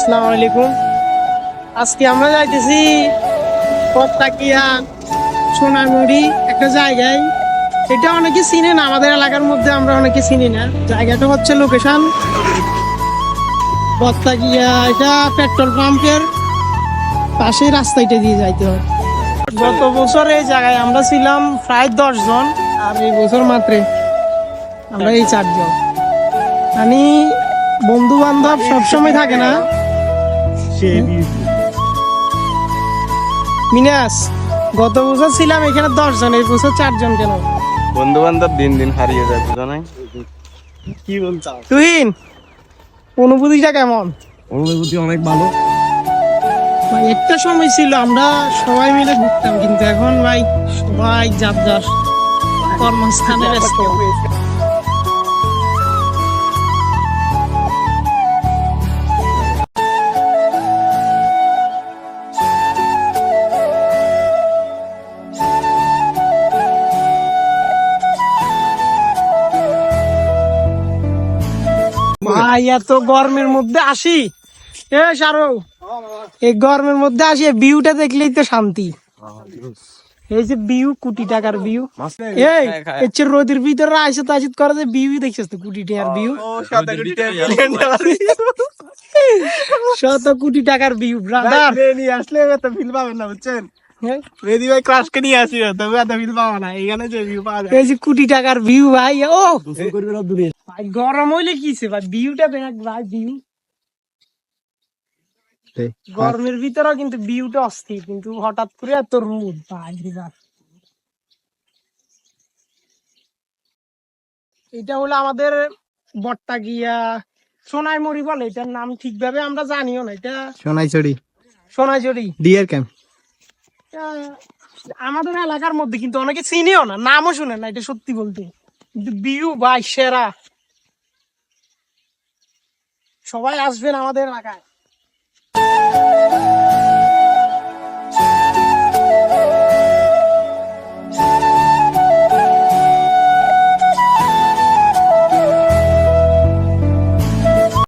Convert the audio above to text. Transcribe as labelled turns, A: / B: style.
A: আসসালামু আলাইকুম। আজকে আমরা যাইতেছি পট্টাকিয়া সোনামুড়ি একটা জায়গায়। এটা অনেকে চিনে না, আমাদের এলাকার মধ্যে আমরা অনেকে চিনি না। জায়গাটা হচ্ছে লোকেশন পট্টাকিয়া, এটা পেট্রোল পাম্পের পাশে রাস্তাটা দিয়ে যাইতে হয়। গত বছর এই জায়গায় আমরা ছিলাম প্রায় 10 জন, আর এই বছর মাত্র আমরা এই 4 জন। মানে বন্ধু বান্ধব সবসময় থাকে না। মিনাস, গত বছর ছিলাম এখানে 10 জন, এই বছর 4 জন কেন?
B: বন্ধু বান্ধব দিন দিন হারিয়ে যায়, বুঝো নাই?
A: কি বলছো তুহিন? অনুভূতিটা কেমন?
B: অনুভূতি অনেক ভালো।
A: ভাই একটা সময় ছিল আমরা সবাই মিলে ঘুরতাম, কিন্তু এখন ভাই সবাই যার যার কর্মস্থানে ব্যস্ত। ভাই এত গরমের মধ্যে আসি, এ সারো, এই গরমের মধ্যে আসি, ভিউটা দেখলেই তো শান্তি। এই যে ভিউ, কোটি টাকার ভিউ। এই এর রোদের ভিতরে আইসে তো আসিত করে যে ভিউ দেখছিস তো, কোটি টাকার ভিউ, 100 কোটি টাকার ভিউ ব্রাদার।
B: নিয়ে আসলে এত ফিল পাবেন না, বুঝছেন? রেডি ভাই ক্রাশকে নিয়ে আসি, তবে এত ফিল পাবো না। এখানে যে ভিউ পাওয়া যায়,
A: এই যে কোটি টাকার ভিউ ভাই। ও ভাই গরম হইলে কিছে ভাই, ভিউটা দেখ ভাই, ভিউ গরমের ভিতরে কিন্তু ভিউটা অস্থির, কিন্তু হঠাৎ করে এত রোদ ভাই রে ভাই। এটা হলো আমাদের বট্টাকিয়া সোনাইমুড়ি বলে, এটার নাম ঠিকভাবে আমরা জানিও না। এটা
B: সোনাইছড়ি
A: সোনাইছড়ি
B: ডিয়ার ক্যাম্প।
A: আমাদের এলাকার মধ্যে, কিন্তু অনেকে চিনিও না, নামও শুনে না। এটা সত্যি বলতে, কিন্তু ভিউ ভাই সেরা। সবাই আসবেন আমাদের এলাকায়।